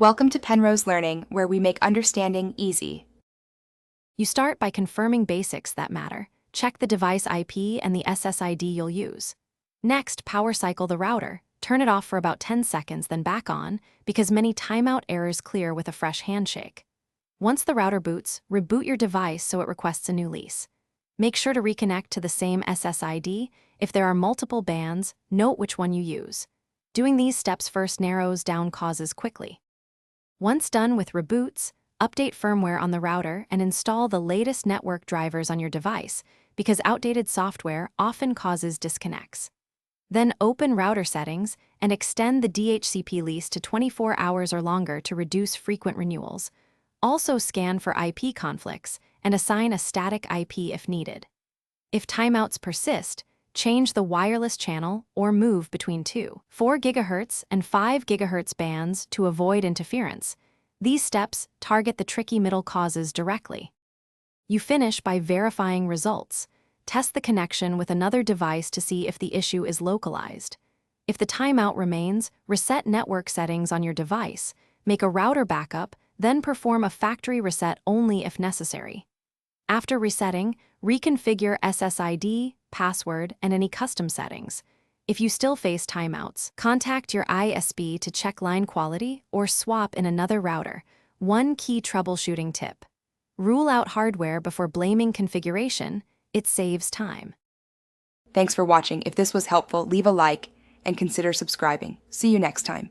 Welcome to Penrose Learning, where we make understanding easy. You start by confirming basics that matter. Check the device IP and the SSID you'll use. Next, power cycle the router. Turn it off for about 10 seconds, then back on, because many timeout errors clear with a fresh handshake. Once the router boots, reboot your device so it requests a new lease. Make sure to reconnect to the same SSID. If there are multiple bands, note which one you use. Doing these steps first narrows down causes quickly. Once done with reboots, update firmware on the router and install the latest network drivers on your device, because outdated software often causes disconnects. Then open router settings and extend the DHCP lease to 24 hours or longer to reduce frequent renewals. Also scan for IP conflicts and assign a static IP if needed. If timeouts persist, change the wireless channel or move between 4 GHz and 5 GHz bands to avoid interference. These steps target the tricky middle causes directly. You finish by verifying results. Test the connection with another device to see if the issue is localized. If the timeout remains, reset network settings on your device, make a router backup, then perform a factory reset only if necessary. After resetting, reconfigure SSID, password, and any custom settings. If you still face timeouts, contact your ISP to check line quality or swap in another router. One key troubleshooting tip: rule out hardware before blaming configuration. It saves time. Thanks for watching. If this was helpful, leave a like and consider subscribing. See you next time.